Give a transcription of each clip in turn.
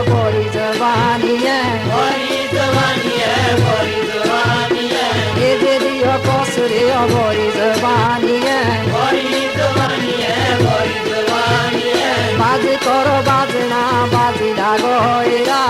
बड़ी जवानी है ये जे दियो कसुरे बड़ी जवानी है बाजी करो बाजना बाजी लागो हेरा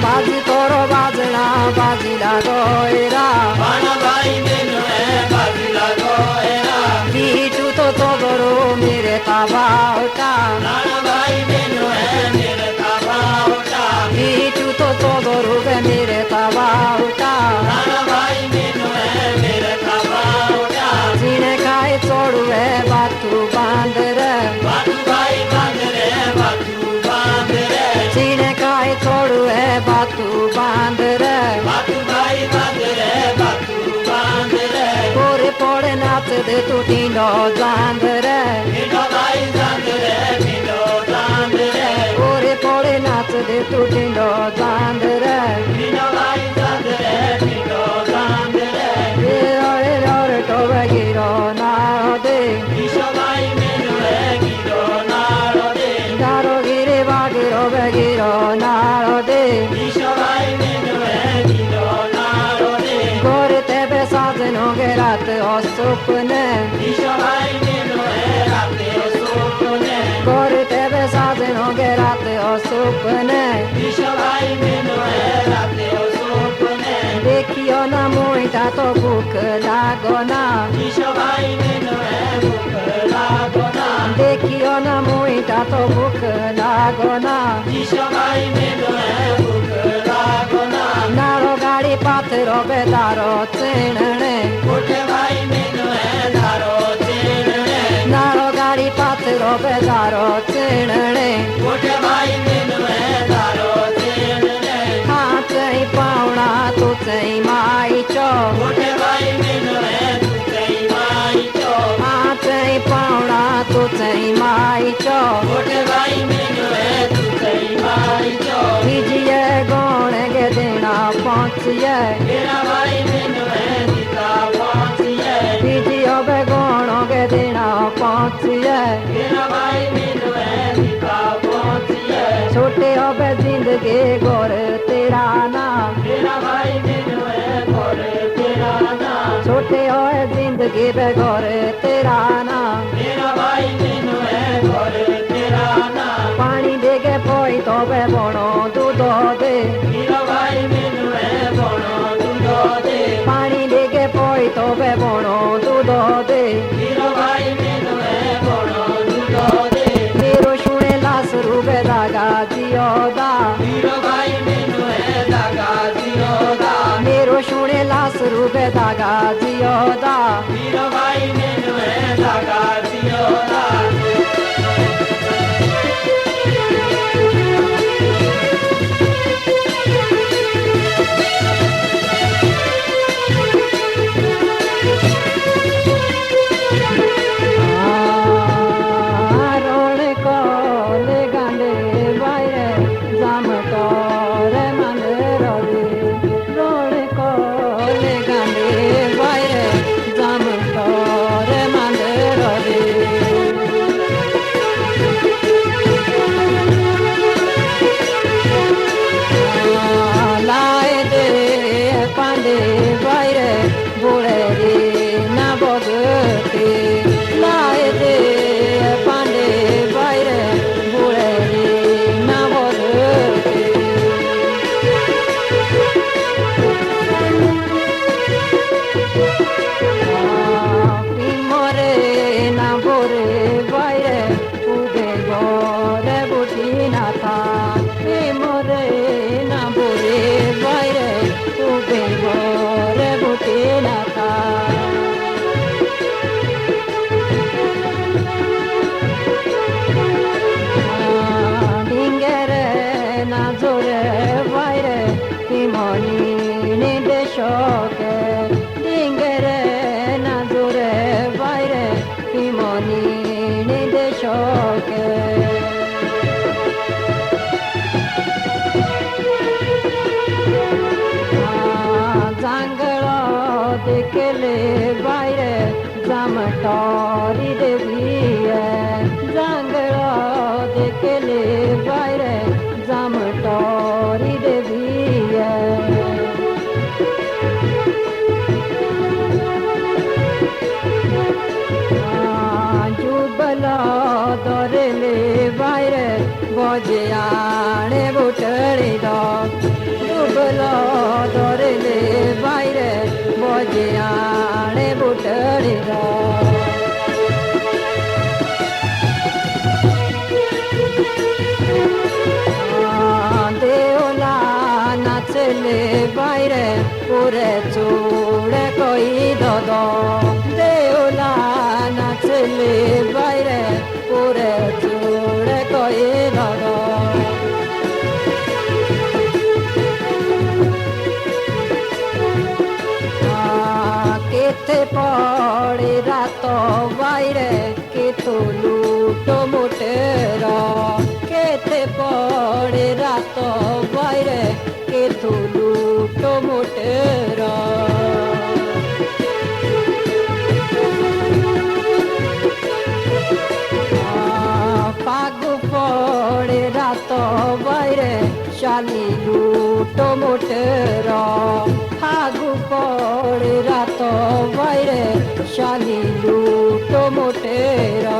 बाजी करो बाजना बाजी लागो हेरा बीटू तो तोगरो मेरे ताबाउटा बीटू तो तोगरो मेरे ताबाउटा सीने खाए छोड़ू है बातू बांध रे सीने खाए छोड़ू है बातू बांध रे गोरे पड़े नाच दे तू टीनो जांद रे गोरे पड़े नाच दे तू टीनो जांद रे टोबे गिरो नारो दे दारो गिरे बागिरो बेगिरो नारो दे गोरे तेबे साजनो गे रात ओ सुपने गोरे तेबे साजनो गे रात ओ सुपने देखियो ना मोइटा तो भूख लागो ना देखियो ना मोइटा तो भूख लागो ना नारो गाड़ी पाथरो बेदारो चेणने नारो गाड़ी पाथरो बेदारो चेणने हाँ चई पावना तू चई माई चो हाँ चई पावना तू चई माई चो बीजिए गौण गे देना पहुँचिए बीजियो बे गौण गे देना पहुँचिए छोटे होबे जिंदगी गोर तेरा ना छोटे होए जिंदगी बे गोर तेरा ना पानी देगे पोई तो बे बणो दूधो दे पानी देगे पोई तो बे बणो दूधो दे मेरो शुणे लास रूबे दागा जियोदा मेरो शुणे लास रूबे दागा जियोदा देखले बाहर जामटोरी देवी है जंगला डुबला दरेले बायरे बजे आणे बुटड़ी दो डुबला दरेले बायरे बजे आणे बुटड़ी दो देवला नाचले बायरे पूरे चूड़े कोई दो देवला नाचले बायरे पूरे चूड़े कोई दो केते पड़े रात बायरे के तो लूटो मोटेरा केते पड़े रात बायरे के तो लूटो मोटेरा पागु पड़े रात बायरे शाली लूटो मोटेरा फागु पड़े रात बायरे शाली लूटो मोटेरा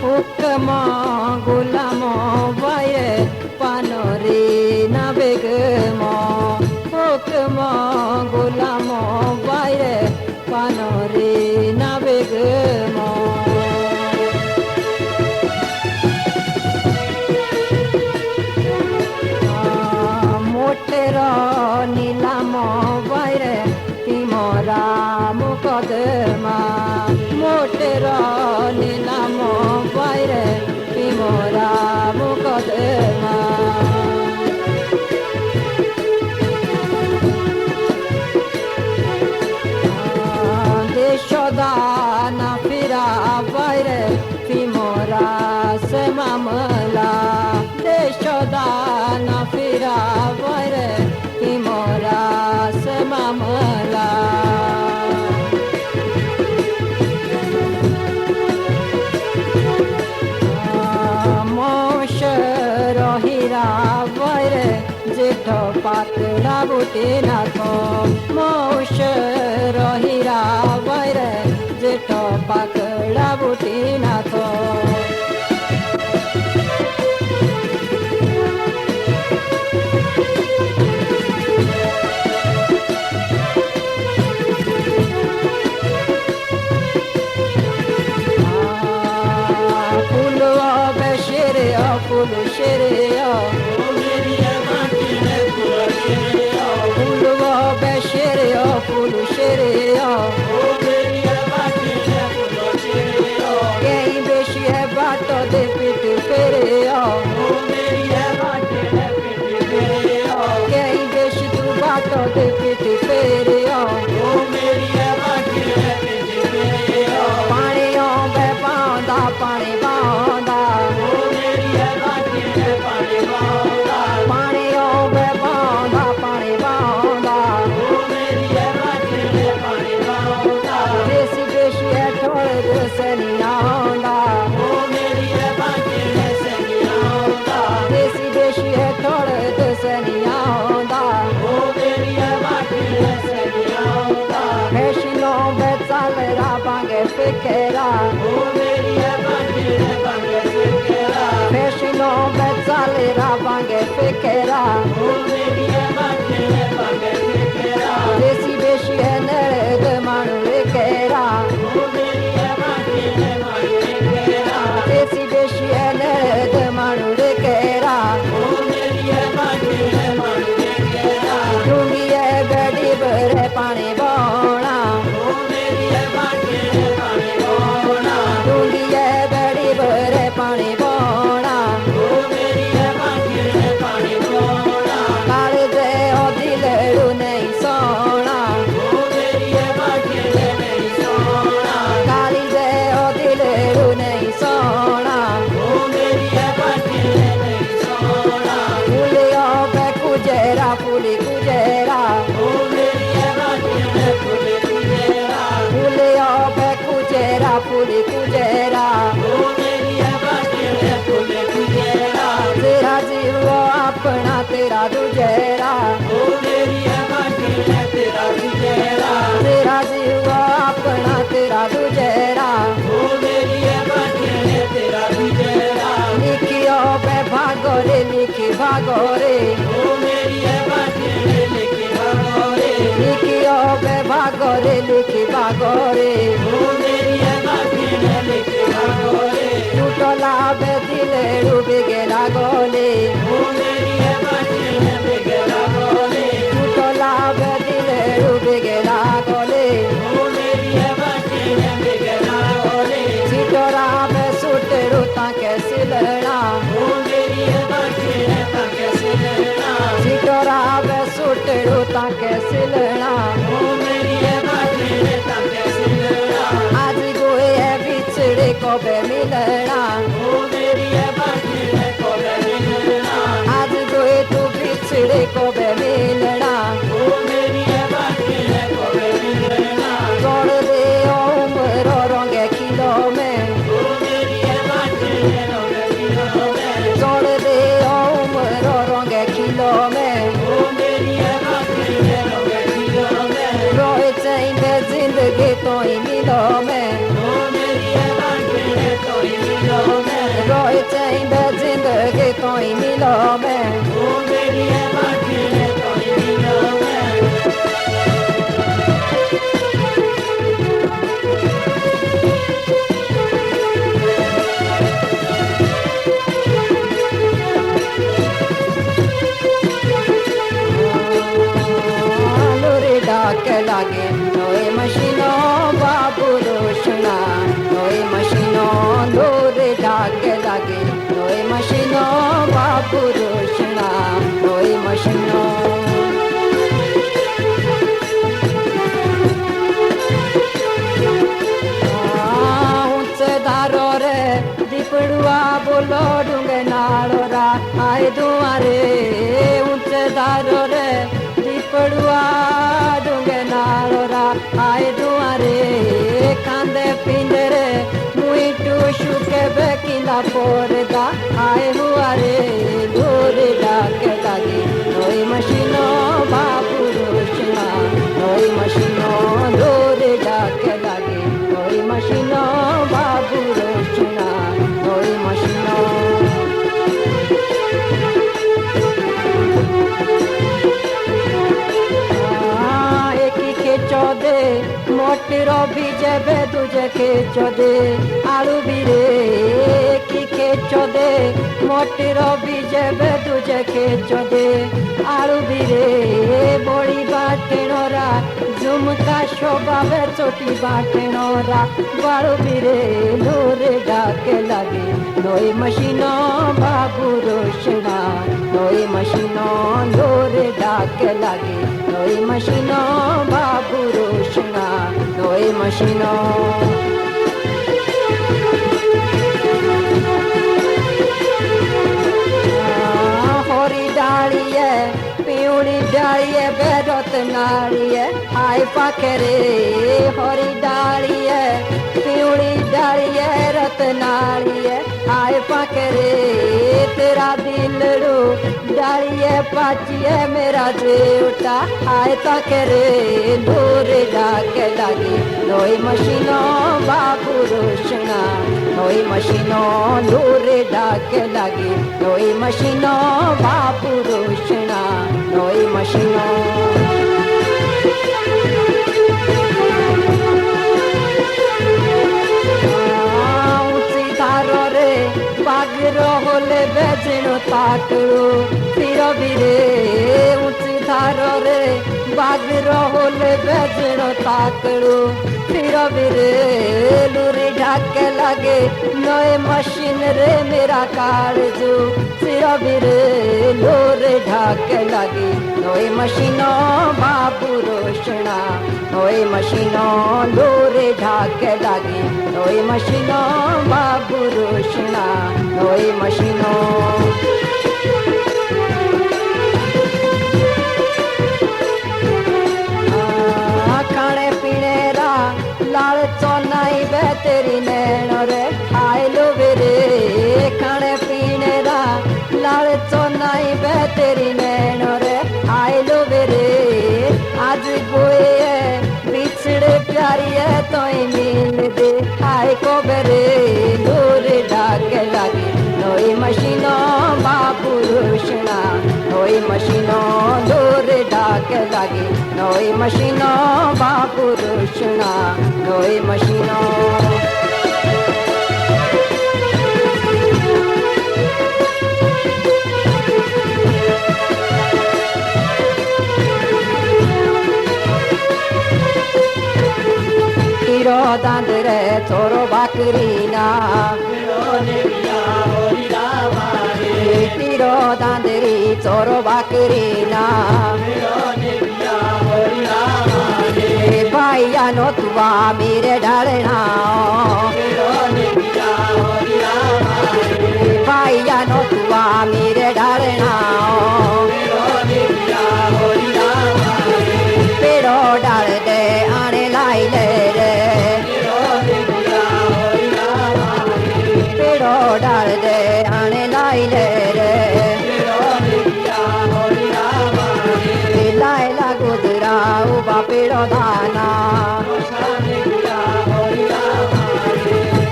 हुक्मा गुलाम बायरे पानरे ना बेगमा हुक्मा गुलाम बायरे पानरे ना बेगमा मोटेरा नीलाम बायरे तिमरा मुकदमा मोटेरा नीलाम बायरे तिमरा मुकदमा देशदाना फिरा बायरे तिमरा से मामला देशदाना फिरा बायरे तिमरा से मामला रहीरा बायरे जेठ पातड़ा बुटे नाथ मौश रहीरा बायरे जेठ पातड़ा बुटे नाथ फूल शेरिया फूलवा बेशेरिया फूल शेरिया कहीं बेशी है बाटो दे पिट फेरिया कहीं बेशी तू बाटो दे पिट फेरिया पानी बे बांधा पानी बांधा देसी देशी है थोड़े दसनिया फैशनों में चल रहा बांगे फिकेरा फैशनों में चल रहा बांगे फिकेरा देसी देशी है नरेद मानू केरा देसी देशी है नरेद मानू केरा डूंगी है गड़ी बरे पानी बोना डूंगी है गड़ी बरे पानी बोना काल दे ओ दिलड़ू नहीं सोना काली दे ओ दिलड़ू नहीं सोना फूलियो पे कुजेरा फूली कुजेरा फूलियो पे कुजेरा फूली कुजेरा तेरा जीव अपना तेरा दूजेरा दूजेरा ओ मेरी है बाटे तेरा दूजेरा लिखियो बे भागोरे लिखी भागोरे ओ मेरी है बाटे लिखी भागोरे लिखियो बे भागोरे लिखी भागोरे ओ मेरी है बाटे लिखी भागोरे टूटला बे दिले डूबे गेला गोले ओ मेरी है बाटे बेगला गोले टूटला बे दिले डूबे गेला गोले ओ मेरी है बाटे बेगला गोले सिटोरा बे सुटेरू ताके सिलना ओ मेरी है बाटे कैसे लेना सिटोरा बे सुटेरू ताके सिलना ओ मेरी है बाटे कैसे लेना आज गोए है बिछड़े को बे मिलना ओ मेरी है बाटे को लेना आज गोए तू बिछड़े को बे मिलना ओ मेरी है बाटे को लेना छोड़ दे उम्र रंगे खिलो में ओ मेरी है बाटे छोड़ दे उम्र रंगे खिलो में ओ मेरी है बाटे रोए चाहिए जिंदगी तो ही मिलो में ओ मेरी है बाटे तो ही मिलो में रोए चाहिए जिंदगी तो ही मिलो में ओ मेरी है बाटे तो ही मिलो में लोरे डाक लागे नोए मशीनो बाबू रोशना नोए मशीनो लोरे डाक लागे नोए मशीनो बाबू रोशना नोए मशीनो ऊंचे दारो रे दीपड़ुआ बोलो डूंगे नालो रा आए दुआरे ऊंचे दारो रे दीपड़ुआ डूंगे नालो रा आए दुआरे कांदे पिंजरे मुई टूशु के बेकिंदा पोरदा आए हुआरे दूरे डाके लागे नोई मशीनो बाबू रोशना नोई मशीनो दूरे डाके लागे नोई मशीनो बाबू रोशना नोई मशीनो एकी खेचो दे मोटरो बीजे तुझे खेचो दे आलू बीरे एकी खेचो दे मोटरो बीजे तुझे खेचो दे आलू बीरे बड़ी बाटेणोरा झुमका शोभावे चोटी बाटेणोरा बाळू बीरे लोरे डाके लागे नोई मशीनो बाबू रोशना नोई मशीनो लोरे डाके लागे नोई मशीनो बाबू रोशना नोई मशीनो होरी डालिए पिउड़ी डालिए बेरत नाड़िए आय पाखरे होरी डालिए पिउड़ी डालिए रत नाड़िए आय पाखरे तेरा दिलड़ू डालिए पाचिए मेरा देवता आय ताकरे दूरे डाके लागे नोई मशीनो बाबू रोशना नोई मशीनो दूरे डाके लागे नोई मशीनो बाबू रोशना नोई मशीनो ऊंची धारो रे बागरो होले बेचनो ताकड़ो फिरो बिरे ऊंची धारो रे बागरो होले बेचनो ताकड़ो फिरो बिरे लूरी ढाके लगे नए मशीन रे मेरा काळजू फिरो बिरे लूरी ढाके लगे नए मशीनो बाबू रोशना नए मशीनो लूरी ढाके लगे नए मशीनो बाबू रोशना नए मशीनो खाने पीने रा लाल चौनाई बे तेरी नैनो रे आए लो बेरे खाने पीने रा लाल चौनाई बे तेरी नैनो रे आए लो बेरे आज गोए बिछड़े प्यारी है तो मिल के लगी नोई मशीनो बापुरुषना नोई मशीनो તીરો દાંદરે ચોરો બાકરીના તીરો દાંદરી ચોરો બાકરીના ભાઈયાનો તુવા મીરે ડાળણા ભાઈયાનો તુવા મીરે ડાળણા પેડો ડાળ દે આણે લાઈ લે રે પેડો ડાળ દે આણે લાઈ લે રે લાયલા ગોદરા ઉભા પેડો દાના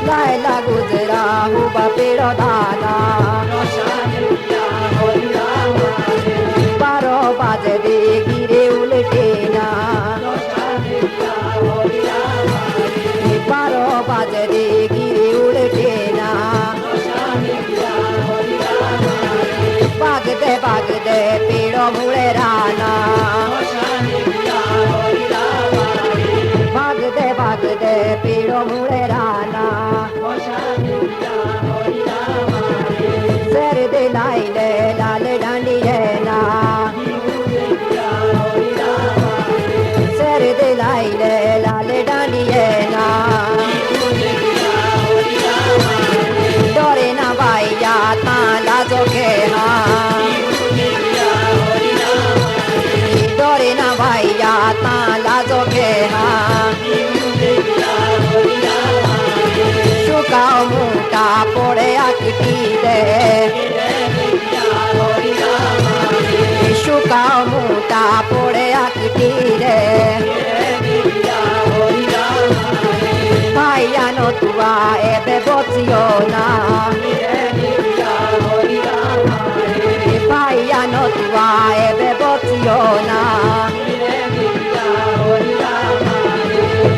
લાયલા ગોદરા ઉભા પેડો દાના બારો બાજે દે ગીરે ઉલટેના બારો બાજે દે ગીરે ઉલટેના ભાગદે પેડો મૂળે રાના ભાગદે પેડો મૂળે રાના સર દે લાઈ લે લાલ દાંડી ના સર દે લાઈ લે લાલ દાંડી ના ડોરે ના ભાઈયા તાલા જો કે હા ડોરે ના ભાઈયા તાલા જો કે હા શુકાવ મોટા પોડે આકટી દે શુકાવ મોટા પોડે આકટી દે ભાઈયાનો તુવા એબે બોચ્યો ના ભાઈયાનો તુવા એબે બોચ્યો ના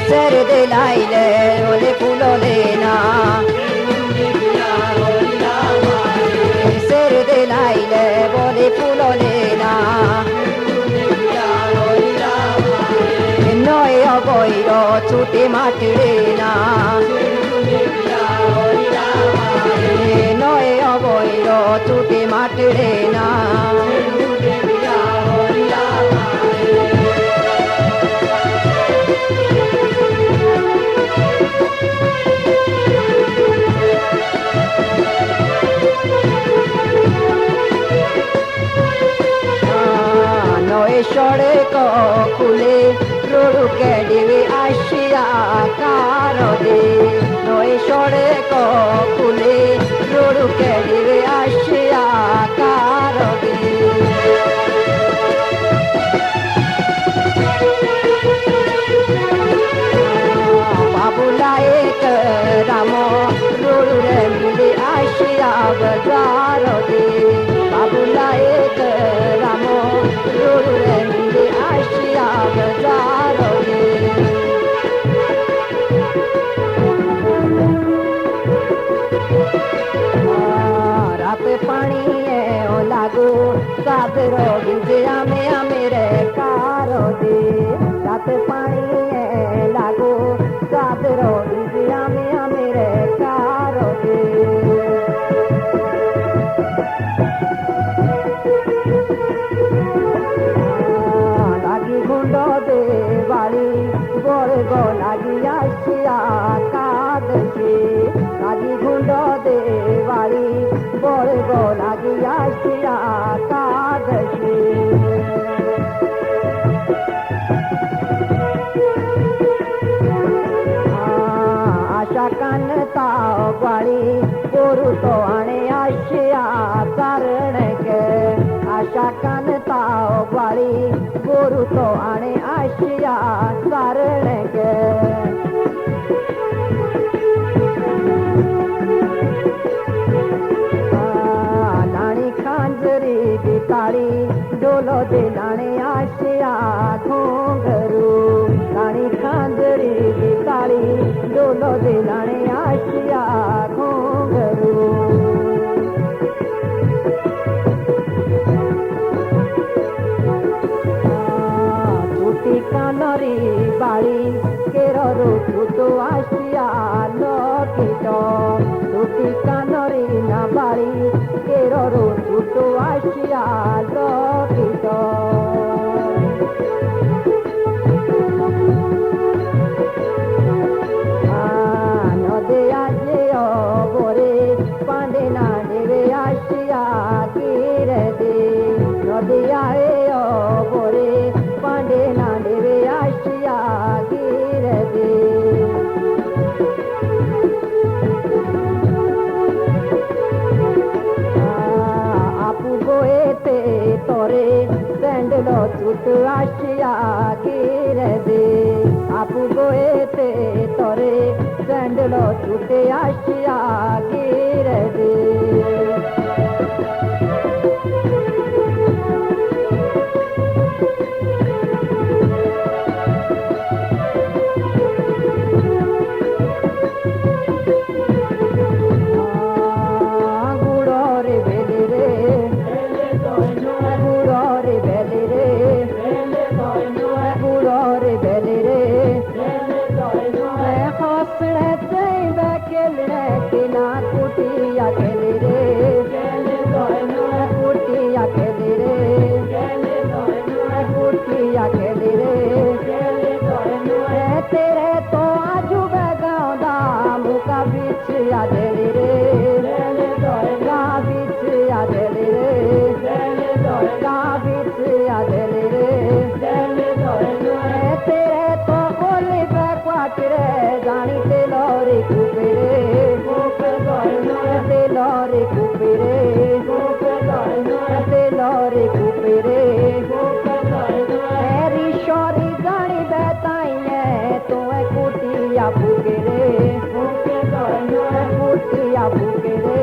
સર દે લાઈ લે ઓલે ફૂલો લેના સર દે લાઈ લે બોલે ફૂલો લેના નોય બોયરો છૂટી માટડેના નોય બોયરો છૂટી માટડેના সড়ক খুলে রোড়ু কেডিবে আসিয়া কারো দে নয় সড়ক খুলে রোড়ু কেডিবে আসিয়া কারো দে বাবুলায় রাম রোড়ু রে মিলে আসিয়া বাজার দে বাবুলায় রাম রোড়ু রে মিলে আসিয়া বাজার দে রাত পানি লাগু কাদের ভিজে আমি রে কারো দে রাত পানি লাগু কাদের ভিজে আমি রে কারো দে লাগি গুন্ড দে বাড়ি বর্গ লাগি আসিয়া কাঁদছে লাগি গুন্ড দে বাড়ি বর্গ লাগি আসিয়া কাঁদছে আশা কান তাও বাড়ি গরু তো আনে আসিয়া কারণ কে আশা কান তাও বাড়ি গরু তো আনে আসিয়া কারণ কে নানি খাঞ্জরি দিতাড়ি ডোলো দে নানে আসিয়া विलाने आशिया घुंघरू छुटी कानरी बाड़ी केररू छुटू आशिया लकिट छुटी कानरी ना बाड़ी केररू छुटू आशिया लकिट पांडे ना देवे आशिया गिर दे नदिया बोरे पांडे ना देवे आशिया गिर दे आपू गोएते तोरे सैंडलो छुट आशिया गिर दे आपू गोएते तोरे सैंडलो छुटे आशिया गिर दे तेरे तो आजू बेगांदा मुका बिछिया देली रे गा बिछिया देली रे गा बिछिया देली रे तेरे तो बोली बेक्वाट रे जानी तेलोरी कुपेरे तेलोरी कुपेरे तेलोरी कुपेरे शोरी जानी बेताई तू कुटिया फूके रे कुटिया फूके रे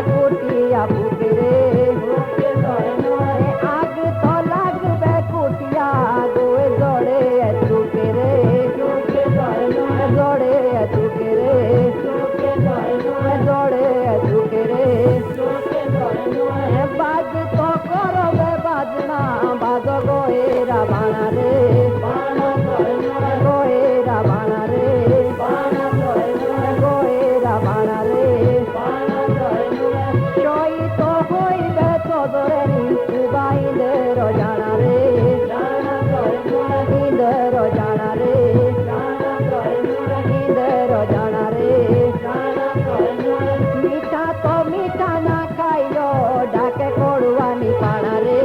कुटिया फूके रे आग तो लग बे कुटिया गोए जोड़े चुके रे जोड़े चुके रे जोड़े चुके रे बाज तो करो बे बाजना बाजो गोएरा बाना रे गोएरा बाना रे गोएरा बाना रे शोई तो होई बे तो दोरेनी सुबा इंदरो जाना रे इंदरो जाना रे इंदरो जाना रे मीठा तो मीठा ना खाइयो डाके कोड़ुआनी पाना रे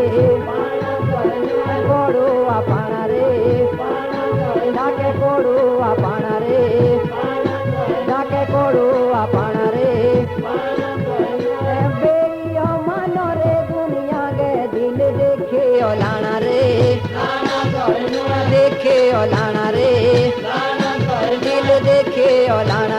कोड़ुआ पाना रे डाके कोड़ुआ पाना रे डाके कोड़ुआ पाना रे बेइयो मानो रे दुनिया के दिल देखे लाना रे देखे लाना रे दिल देखे लाना